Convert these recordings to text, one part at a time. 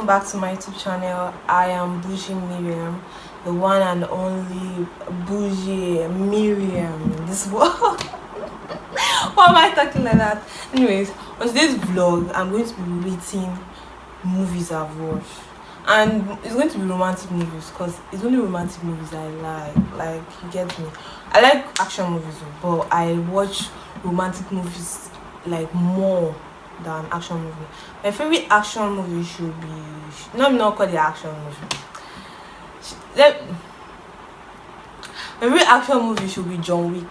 back to my YouTube channel. I am Bougie Miriam, the one and only Bougie Miriam. This what? Why am I talking like that? Anyways, on today's vlog, I'm going to be rating movies I've watched, and it's going to be romantic movies because it's only romantic movies I like. Like, you get me? I like action movies, but I watch romantic movies like more than action movie. My favorite action movie should be not call it action movie. Let My favorite action movie should be John Wick.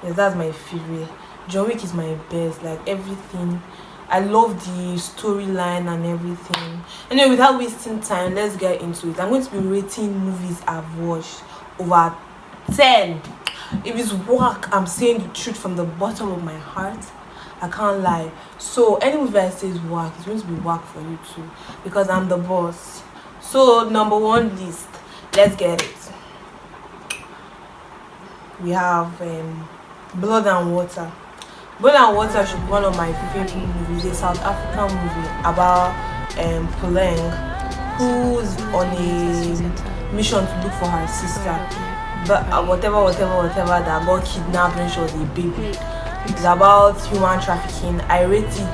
Yes, that's my favorite. John Wick is my best. Like everything, I love the storyline and everything. Anyway, without wasting time, let's get into it. I'm going to be rating movies I've watched over 10. If it's work, I'm saying the truth from the bottom of my heart. I can't lie. So any movie I say is work, it's going to be work for you too, because I'm the boss. So number one list, let's get it. We have Blood and Water. Blood and Water should be one of my favorite movies. It's a South African movie about Puleng, who's on a mission to look for her sister. But whatever that got kidnapped when she was a baby. It's about human trafficking. I rate it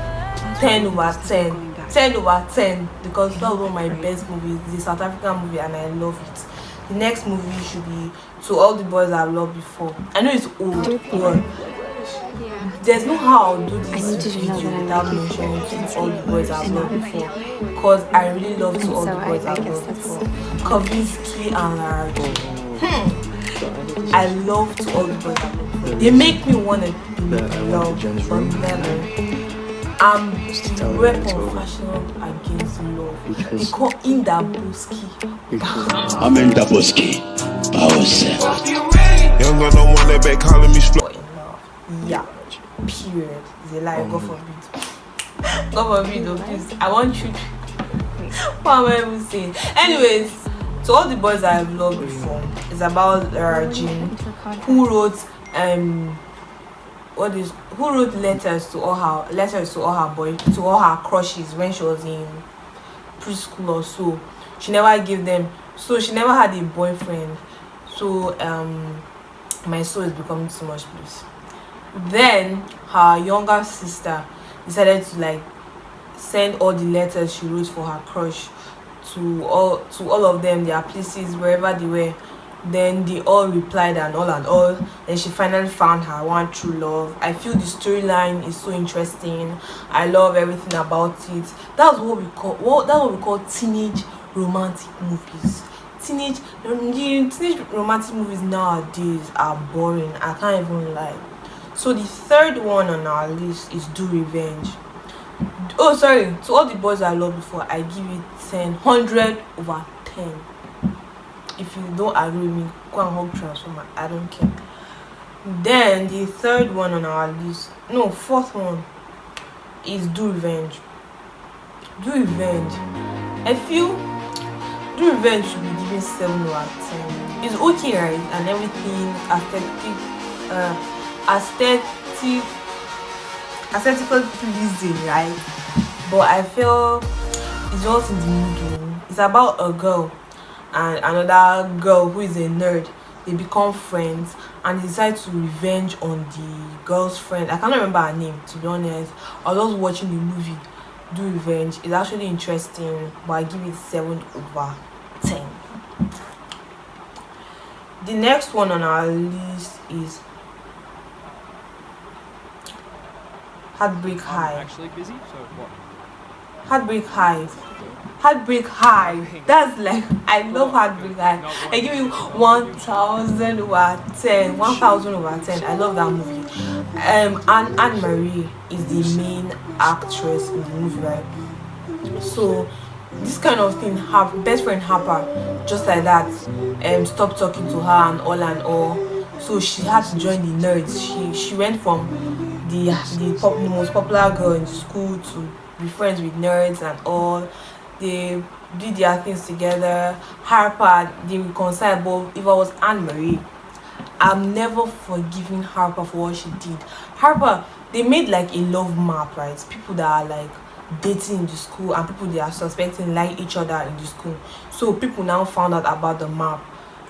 10 over 10. 10 over 10 because that was one of my best movies. It's a South African movie and I love it. The next movie should be To All the Boys I've Loved Before. I know it's old, but there's no how I'll do this video without mentioning To All the Boys I've Loved Before, because I really love To All the Boys I've Loved Before. Kavinsky and Larry. I love To All the Boys I've Loved Before. They make me want to love, but never. I'm the weapon fashioned against love. They call in Daboski. I'm in Daboski. Young girl don't want that back calling me slow. Yeah. Period. It's a lie. God forbid. God forbid, though, please. I want you. What am I even saying? Anyways, To All the Boys I've Loved Before is about Jean, who wrote who wrote letters to all her crushes when she was in preschool or so. She never gave them, so she never had a boyfriend. So my soul is becoming too much, please. Then her younger sister decided to send all the letters she wrote for her crush to all of them, their places, wherever they were. Then they all replied and all. Then she finally found her one true love. I feel the storyline is so interesting. I love everything about it. That's what we call teenage romantic movies. Teenage romantic movies nowadays are boring. I can't even lie. So the third one on our list is Do Revenge. Oh, sorry. To All the Boys I Loved Before, I give it 100 over 10. If you don't agree with me, go and hug Transformer. I don't care. Then the third one on our list, no, fourth one is Do Revenge. Do Revenge. I feel Do Revenge should be given 7 over 10. It's okay, right? And everything, aesthetically pleasing, right? But I feel it's just in the middle. It's about a girl and another girl who is a nerd. They become friends and they decide to revenge on the girl's friend. I can't remember her name, to be honest. I was just watching the movie Do Revenge. It's actually interesting, but I give it 7 over 10. The next one on our list is Heartbreak High. Actually busy, so what? Heartbreak High. That's I love Heartbreak High. I give you 1,000 over 10. 1,000 over 10. I love that movie. Anne Marie is the main actress in the movie, right? So this kind of thing, her best friend Harper, just like that, stopped talking to her and all. So she had to join the nerds. She went from the most popular girl in school to be friends with nerds and all. They did their things together. Harper, they reconciled. But if I was Anne Marie, I'm never forgiving Harper for what she did. Harper, they made a love map, right? People that are dating in the school, and people they are suspecting like each other in the school. So people now found out about the map.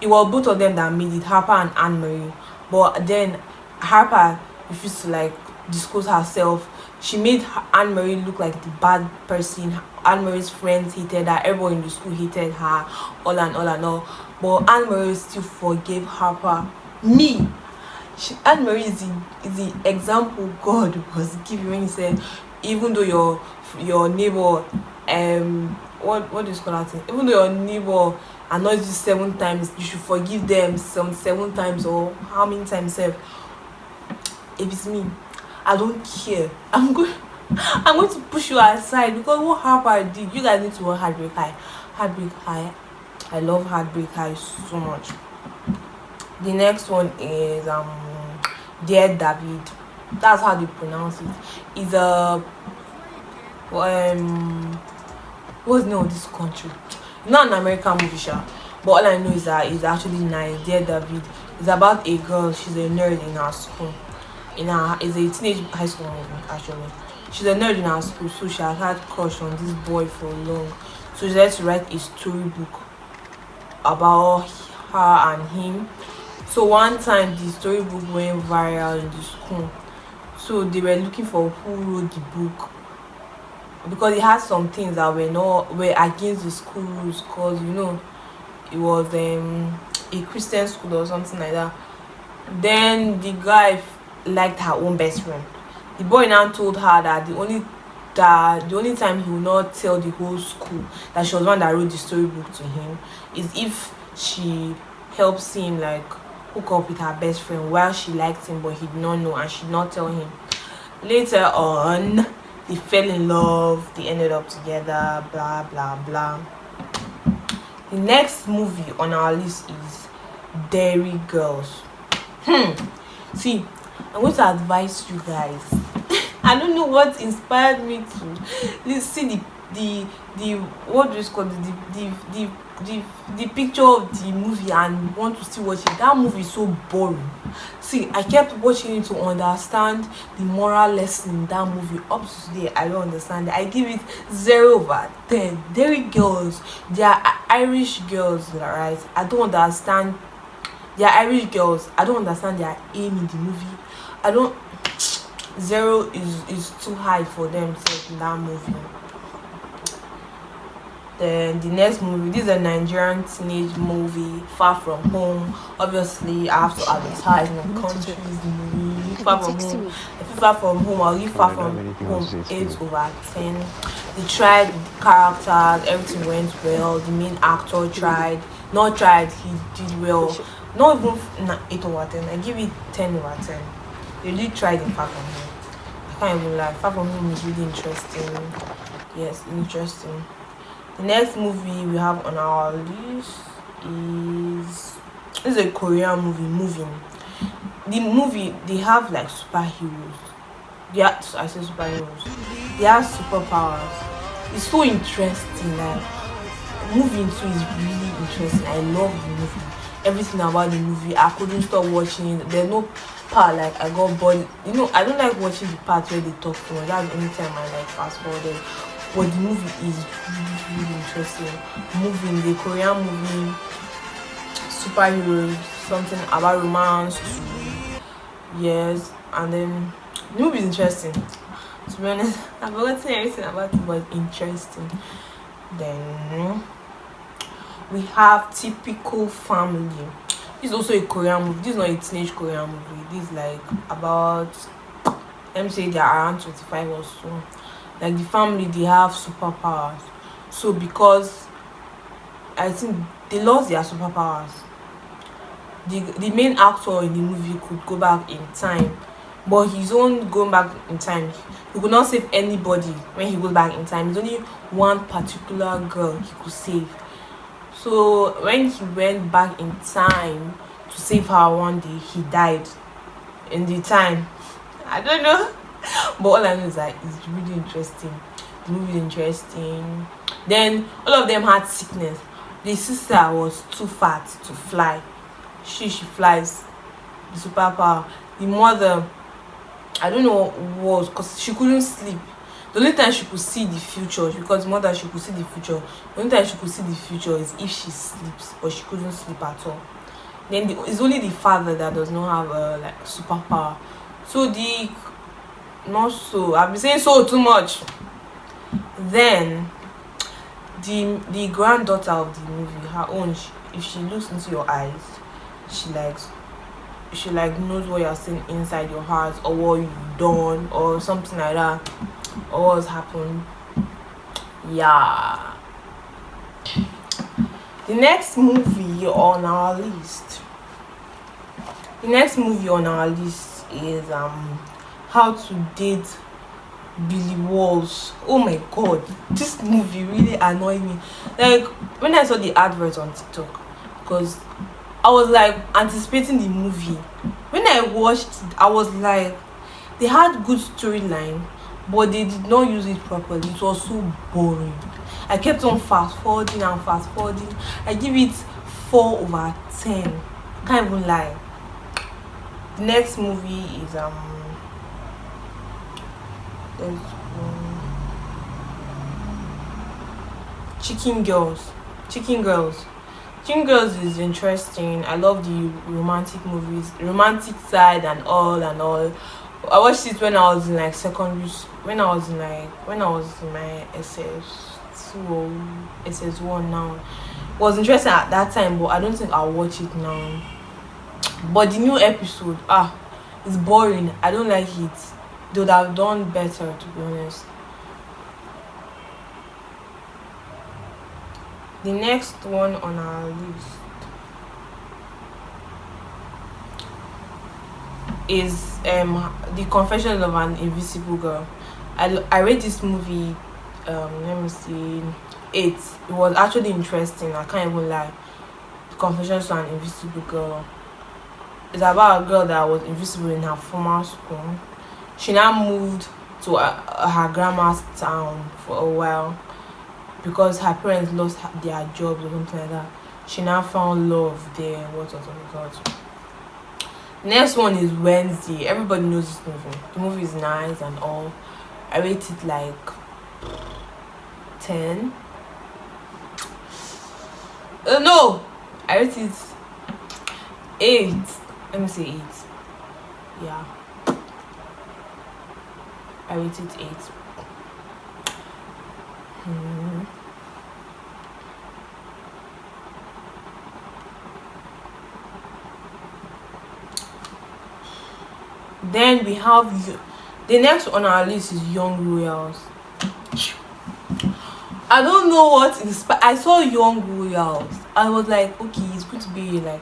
It was both of them that made it, Harper and Anne Marie. But then Harper refused to like disclose herself. She made Anne Marie look like the bad person. Anne Marie's friends hated her. Everyone in the school hated her. All and all and all. But Anne Marie still forgave Harper. Me. Anne Marie is the example God was giving when he said, even though your neighbor what is called that thing? Even though your neighbor annoys you 7 times, you should forgive them some 7 times, or how many times if it's me, I don't care. I'm going to push you aside, because what Harper did, you guys need to watch Heartbreak High. Heartbreak High. I love Heartbreak High so much. The next one is Dear David. That's how they pronounce it. It's a what's the name of this country? It's not an American movie, sure. But all I know is that it's actually nice. Dear David. It's about a girl. She's a nerd in her school. It's a teenage high school movie actually. She's a nerd in her school, so she has had crush on this boy for long. So she decided to write a storybook about her and him. So one time the storybook went viral in the school. So they were looking for who wrote the book, because it had some things that were against the school rules, because it was a Christian school or something like that. Then the guy liked her own best friend. The boy now told her that the only time he will not tell the whole school that she was one that wrote the storybook to him is if she helps him like hook up with her best friend while she liked him, but he did not know and she did not tell him. Later on, they fell in love, they ended up together, blah blah blah. The next movie on our list is Derry Girls. See, I'm going to advise you guys. I don't know what inspired me to see the what do you call it, the picture of the movie and want to still watch it. That movie is so boring. See, I kept watching it to understand the moral lesson in that movie. Up to today, I don't understand it. I give it 0/10. Derry Girls, they are Irish girls, right? I don't understand. They are Irish girls. I don't understand their aim in the movie. I don't. 0 is too high for them in that movie. Then the next movie, this is a Nigerian teenage movie, Far From Home. Obviously, I have to advertise my country's movie. Far From Home. If it's Far From Home, I'll give Far From Home 8/10. They tried the characters, everything went well. The main actor he did well. Not even 8/10. I give it 10/10. They really tried in Far From Home. I can't even lie. Far From Home is really interesting. Yes, interesting. The next movie we have on our list is a Korean movie, Moving. The movie, they have like superheroes. I say superheroes. They have superpowers. It's so interesting. Like, Moving too is really interesting. I love the movie. Everything about the movie, I couldn't stop watching it. There's no part like I got bored. I don't like watching the part where they talk too much. That's the only time I like fast forwarded. But the movie is really, really interesting. Moving, the Korean movie, superheroes, something about romance. Yes, and then the movie is interesting. To be honest, I've forgotten everything about it, but interesting. Then we have Typical Family. This is also a Korean movie. This is not a teenage Korean movie. This is like about, let me say they are around 25 or so. Like the family, they have superpowers. So because I think they lost their superpowers, the main actor in the movie could go back in time, but his own going back in time, he could not save anybody. When he goes back in time, there's only one particular girl he could save. So when he went back in time to save her one day, he died in the time. I don't know. But all I know is that it's really interesting. The movie is interesting. Then all of them had sickness. The sister was too fat to fly. She flies. The superpower. The mother, I don't know what was, because she couldn't sleep. The only time she could see the future, because mother she could see the future. The only time she could see the future is if she sleeps, but she couldn't sleep at all. Then it's only the father that does not have a like superpower. So the not so I've been saying so too much. Then the granddaughter of the movie, her own, if she looks into your eyes, she like knows what you're saying inside your heart, or what you've done, or something like that, or what's happened. Yeah. The next movie on our list. Is How to Date Billy Walsh. Oh my god, this movie really annoyed me. Like when I saw the advert on TikTok, because I was like anticipating the movie. When I watched it, I was like, they had good storyline, but they did not use it properly. It was so boring. I kept on fast forwarding. I give it 4/10. Can't even lie. The next movie is there's Chicken Girls. Chicken Girls is interesting. I love the romantic side and all. I watched it when I was in like secondary when I was in my SS2 or SS1 now. It was interesting at that time, but I don't think I'll watch it now. But the new episode, it's boring. I don't like it. They would have done better, to be honest. The next one on our list is The Confessions of an Invisible Girl. I read this movie, let me see, 8. It was actually interesting, I can't even lie. The Confessions of an Invisible Girl. It's about a girl that was invisible in her former school. She now moved to her grandma's town for a while because her parents lost their jobs or something like that. She now found love there. What. Next one is Wednesday. Everybody knows this movie. The movie is nice and all. I rate it like 10. No, I rate it 8. Let me say 8. Yeah. I rate it 8. Then we have the next on our list is Young Royals. I don't know what I saw Young Royals. I was like, okay, it's going to be like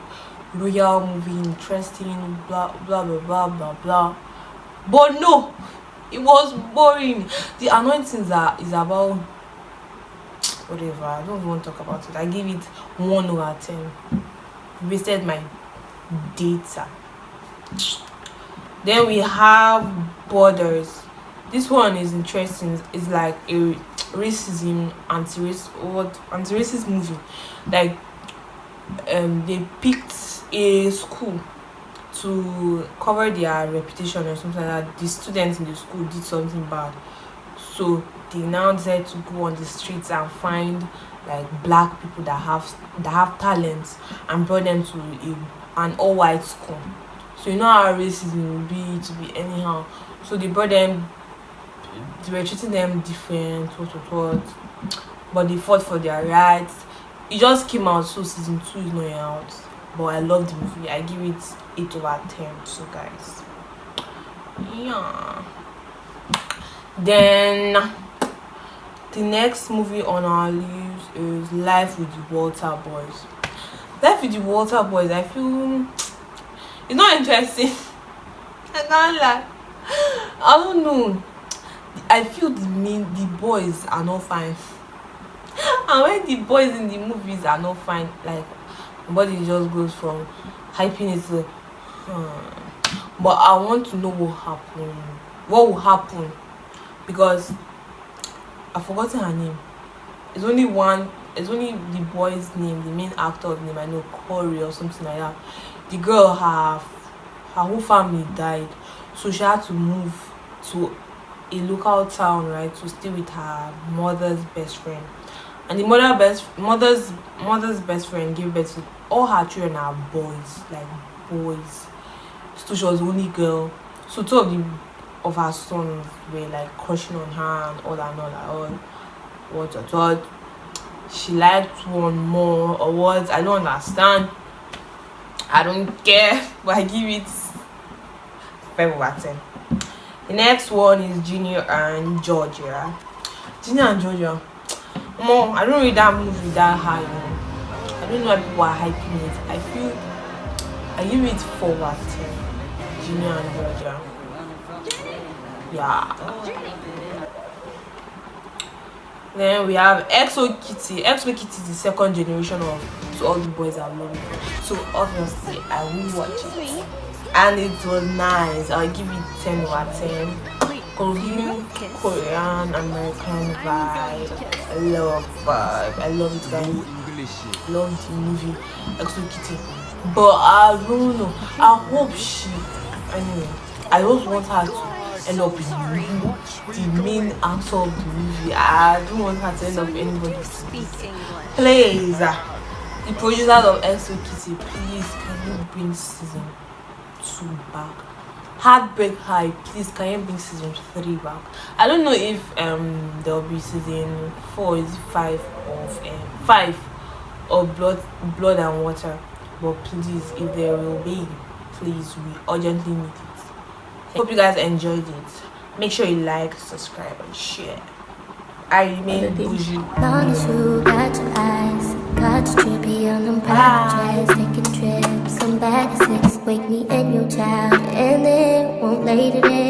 royal movie, interesting, blah blah blah blah blah blah. But no, it was boring. The Anointing is about whatever. I don't even want to talk about it. I give it 1/10. Wasted my data. Then we have Borders. This one is interesting. It's like a racism anti-racist movie. Like they picked a school to cover their reputation or something like that. The students in the school did something bad, so they now decided to go on the streets and find like black people that have talents and brought them to an all-white school. So you know how racism will be to be anyhow. So they brought them. They were treating them different, what. But they fought for their rights. It just came out, so season 2 is not out. But I love the movie. I give it 8/10. So guys, yeah. Then the next movie on our list is Life with the Walter Boys. Life with the Walter Boys, I feel it's not interesting. I can't lie. I don't know. I feel the boys are not fine. And when the boys in the movies are not fine, like body just goes from hyping it to but I want to know what will happen, because I've forgotten her name. It's only the boy's name, the main actor's name. I know, Corey or something like that. The girl, her whole family died, so she had to move to a local town, right, to stay with her mother's best friend. And the mother's best friend gave birth to all her children are boys, like boys. So she was the only girl. So two of her sons were like crushing on her and all that and all that. What she liked one more or what? I don't understand. I don't care, but I give it 5/10. The next one is Junior and Georgia. Junior and Georgia. Mom, I don't read that movie that high. I don't know why people are hyping it. I give it 4/10. Junior and Georgia. Yeah. Then we have XO Kitty. XO Kitty is the second generation of So All the Boys Are Loving. So obviously I will watch it. And it was nice. I'll give it 10/10. Because Korean, American vibe. I love vibe. I love it, guys. I love the movie XO Kitty. But I don't know. I hope anyway, I just want her to end up in the main actor of the movie. I don't want her to end up anybody. Please, the producers of XO Kitty, please can you bring season 2 back? Heartbreak High, please can you bring season 3 back? I don't know if there'll be season 4, is 5 of Blood and Water, but please, if there will be, please, we urgently need it. Hope you guys enjoyed it. Make sure you like, subscribe, and share. I remain bougie. Long as you got your eyes, got your trippy on them private jets, taking trips, some bad six, wake me and your child, and it won't lay today.